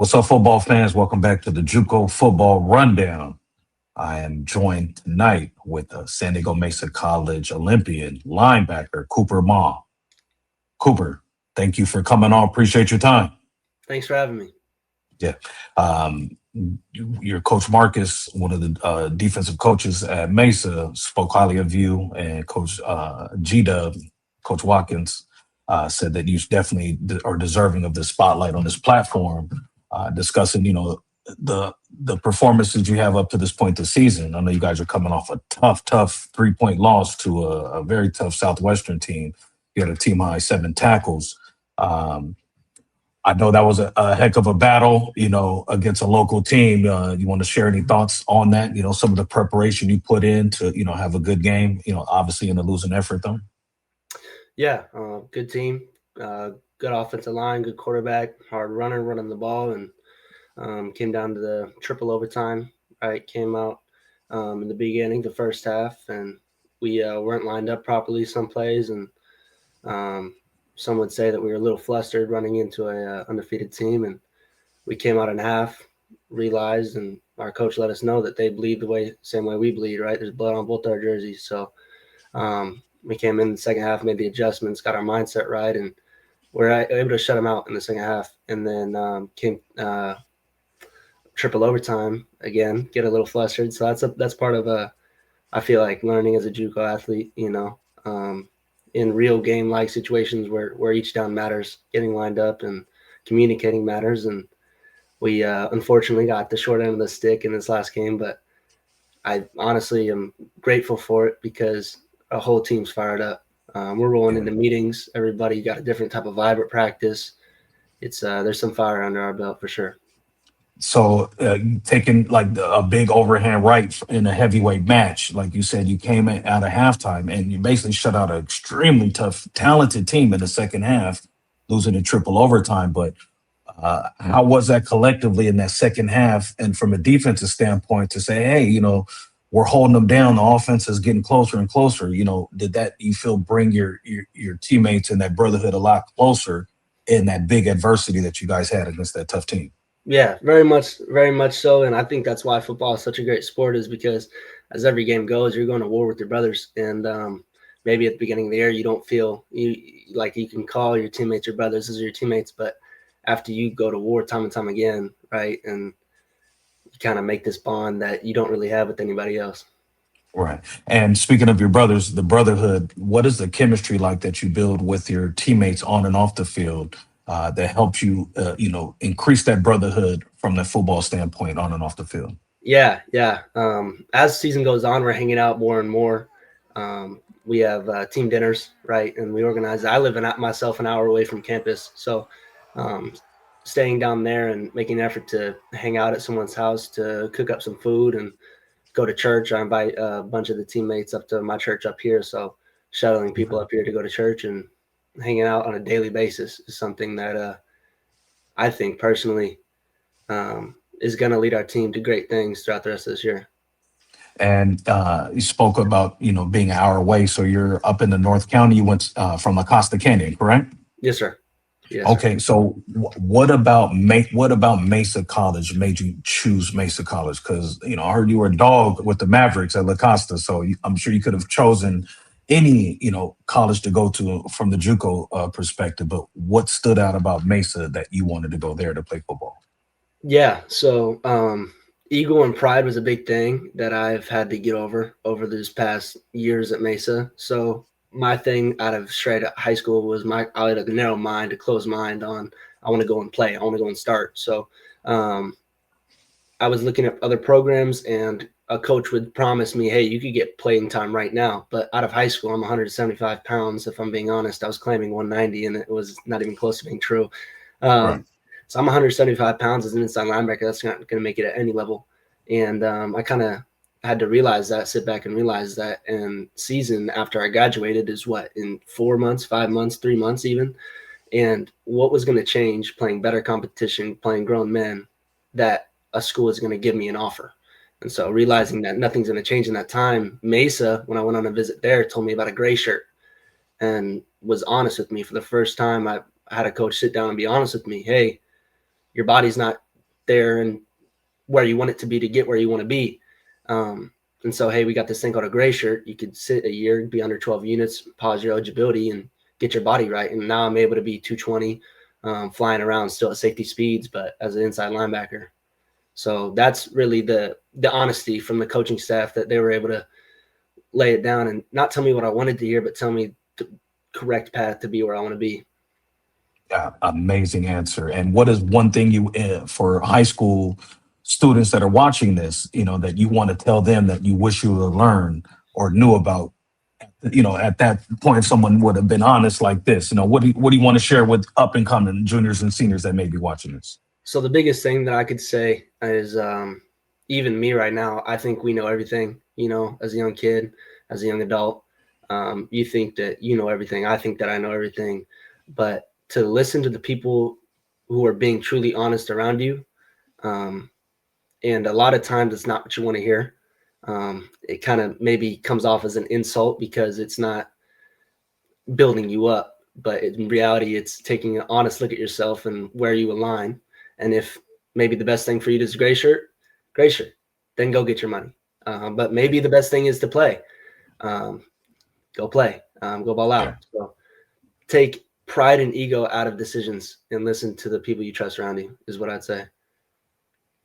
What's up, football fans? Welcome back to the JUCO Football Rundown. I am joined tonight with San Diego Mesa College Olympian linebacker Cooper Ma. Cooper, thank you for coming on. Appreciate your time. Thanks for having me. Yeah. Um, your coach Marcus, one of the defensive coaches at Mesa, spoke highly of you, and Coach G Dub, Coach Watkins, said that you definitely are deserving of the spotlight on this platform, discussing, the performances you have up to this point this season. I know you guys are coming off a tough 3-point loss to a very tough Southwestern team. You had a team high 7 tackles. Um, I know that was a heck of a battle, against a local team. You want to share any thoughts on that? Some of the preparation you put in to, have a good game, obviously in a losing effort though. Yeah, good team, good offensive line, good quarterback, hard runner, running the ball, and came down to the triple overtime. Right, came out in the beginning, the first half, and we weren't lined up properly some plays, and um, some would say that we were a little flustered running into a undefeated team, and we came out in half, realized, and our coach let us know that they bleed same way we bleed. Right, there's blood on both our jerseys, so. We came in the second half, made the adjustments, got our mindset right, and we're able to shut them out in the second half. And then came triple overtime again, get a little flustered. So that's part of I feel like learning as a JUCO athlete, in real game like situations where each down matters, getting lined up and communicating matters. And we unfortunately got the short end of the stick in this last game, but I honestly am grateful for it because our whole team's fired up. We're rolling into meetings. Everybody got a different type of vibe at practice. It's there's some fire under our belt for sure. So taking like a big overhand right in a heavyweight match, like you said, you came out of halftime and you basically shut out an extremely tough, talented team in the second half, losing in triple overtime. But how was that collectively in that second half? And from a defensive standpoint, to say, hey, we're holding them down. The offense is getting closer and closer. Did that you feel bring your teammates and that brotherhood a lot closer in that big adversity that you guys had against that tough team? Yeah, very much so. And I think that's why football is such a great sport, is because as every game goes, you're going to war with your brothers. And maybe at the beginning of the year, you don't feel like you can call your teammates your brothers as your teammates, but after you go to war time and time again, right, and you kind of make this bond that you don't really have with anybody else. Right. And speaking of your brothers, the brotherhood, what is the chemistry like that you build with your teammates on and off the field that helps you, increase that brotherhood from the football standpoint on and off the field? Yeah. As season goes on, we're hanging out more and more. We have team dinners, right? And we organize. I live myself an hour away from campus, so um, staying down there and making an effort to hang out at someone's house to cook up some food and go to church. I invite a bunch of the teammates up to my church up here, so shuttling people up here to go to church and hanging out on a daily basis is something that I think personally is going to lead our team to great things throughout the rest of this year. And you spoke about, being an hour away. So you're up in the North County. You went from La Costa Canyon, correct? Yes, sir. Yes, sir. Okay, so what about Mesa College made you choose Mesa College? Because I heard you were a dog with the Mavericks at La Costa, so I'm sure you could have chosen any college to go to from the JUCO perspective. But what stood out about Mesa that you wanted to go there to play football? Yeah. So, ego and pride was a big thing that I've had to get over these past years at Mesa. So my thing out of straight out high school was I had a narrow mind, a closed mind on I want to go and play. I want to go and start. So um, I was looking at other programs, and a coach would promise me, hey, you could get playing time right now. But out of high school, I'm 175 pounds. If I'm being honest, I was claiming 190, and it was not even close to being true. Right. Um, so I'm 175 pounds as an inside linebacker. That's not going to make it at any level. And I kind of had to realize that, sit back and realize that. And season after I graduated is what, in 4 months, 5 months, 3 months even. And what was going to change playing better competition, playing grown men, that a school is going to give me an offer. And so realizing that nothing's going to change in that time, Mesa, when I went on a visit there, told me about a gray shirt and was honest with me for the first time. I had a coach sit down and be honest with me. Hey, your body's not there and where you want it to be to get where you want to be. And so, hey, we got this thing called a gray shirt. You could sit a year, be under 12 units, pause your eligibility, and get your body right. And now I'm able to be 220, flying around still at safety speeds, but as an inside linebacker. So that's really the honesty from the coaching staff, that they were able to lay it down and not tell me what I wanted to hear, but tell me the correct path to be where I want to be. Yeah, amazing answer. And what is one thing you, for high school students that are watching this, that you want to tell them that you wish you would have learned or knew about, at that point, if someone would have been honest like this, what do you want to share with up and coming juniors and seniors that may be watching this? So the biggest thing that I could say is, even me right now, I think we know everything, as a young kid, as a young adult. You think that you know everything. I think that I know everything. But to listen to the people who are being truly honest around you, and a lot of times it's not what you want to hear. It kind of maybe comes off as an insult because it's not building you up. But in reality, it's taking an honest look at yourself and where you align. And if maybe the best thing for you is gray shirt, then go get your money. But maybe the best thing is to play. Go play. Go ball out. Yeah. So take pride and ego out of decisions and listen to the people you trust around you, is what I'd say.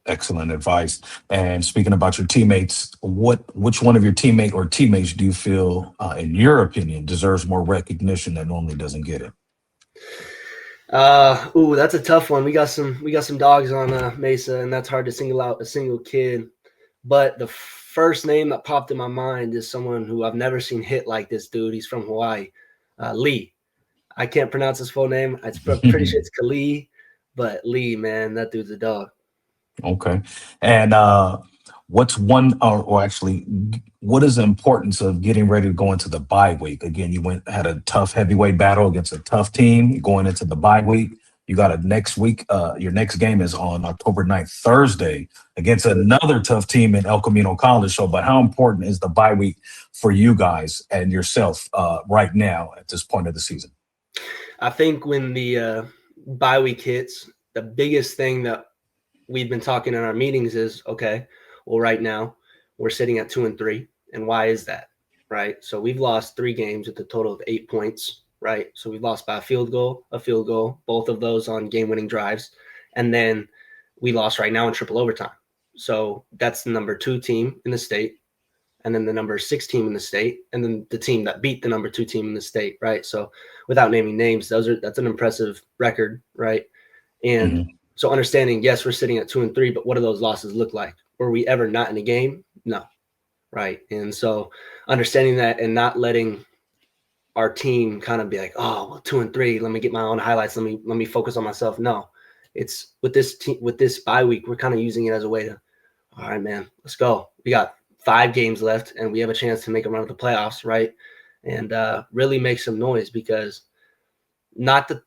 Excellent advice. And speaking about your teammates, which one of your teammates do you feel, in your opinion, deserves more recognition that normally doesn't get it? That's a tough one. We got some dogs on Mesa, and that's hard to single out a single kid. But the first name that popped in my mind is someone who I've never seen hit like this dude. He's from Hawaii, Lee. I can't pronounce his full name. I'm pretty sure it's Kali, but Lee, man, that dude's a dog. Okay. And what's one, or actually, what is the importance of getting ready to go into the bye week? Again, you had a tough heavyweight battle against a tough team. Going into the bye week, you got a next week. Your next game is on October 9th, Thursday, against another tough team in El Camino College. So, but how important is the bye week for you guys and yourself right now at this point of the season? I think when the bye week hits, the biggest thing that we've been talking in our meetings is, okay, well, right now we're sitting at 2-3. And why is that? Right. So we've lost 3 games with a total of 8 points. Right. So we've lost by a field goal, both of those on game winning drives. And then we lost right now in triple overtime. So that's the number 2 team in the state. And then the number 6 team in the state, and then the team that beat the number 2 team in the state. Right. So without naming names, that's an impressive record. Right. And so understanding, yes, we're sitting at 2-3, but what do those losses look like? Were we ever not in a game? No. Right. And so understanding that and not letting our team kind of be like, oh, well, 2-3, let me get my own highlights. Let me focus on myself. No, it's with this bye week, we're kind of using it as a way to, all right, man, let's go. We got 5 games left and we have a chance to make a run at the playoffs. Right. And really make some noise, because never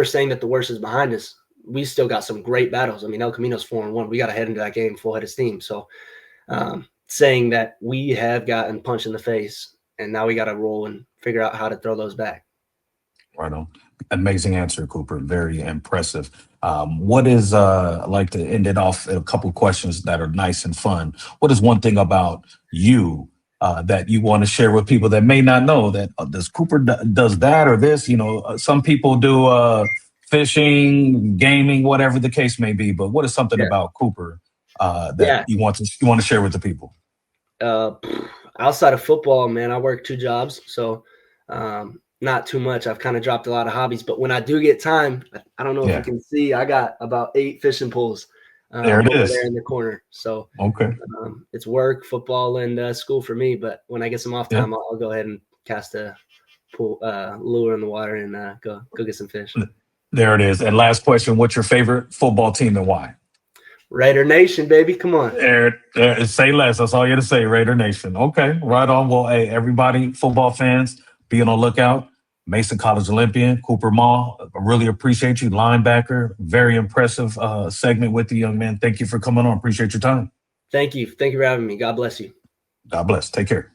saying that the worst is behind us. We still got some great battles. I mean, El Camino's 4-1. We got to head into that game full head of steam. So saying that we have gotten punched in the face and now we got to roll and figure out how to throw those back. Right on. Amazing answer, Cooper. Very impressive. What is, I'd like to end it off a couple of questions that are nice and fun. What is one thing about you that you want to share with people that may not know that does Cooper does that or this? Some people do fishing, gaming, whatever the case may be. But what is something about Cooper that you want to share with the people? Outside of football, man, I work 2 jobs, so not too much. I've kind of dropped a lot of hobbies, but when I do get time, I don't know if you can see, I got about 8 fishing poles. There it is. There in the corner. So okay, it's work, football, and school for me. But when I get some off time, I'll go ahead and cast a pool lure in the water and go get some fish. There it is. And last question: what's your favorite football team and why? Raider Nation, baby, come on. Say less. That's all you have to say. Raider Nation. Okay, right on. Well, hey, everybody, football fans, be on the lookout. Mesa College Olympian, Cooper Mall. I really appreciate you, linebacker. Very impressive segment with you, young man. Thank you for coming on. Appreciate your time. Thank you. Thank you for having me. God bless you. God bless. Take care.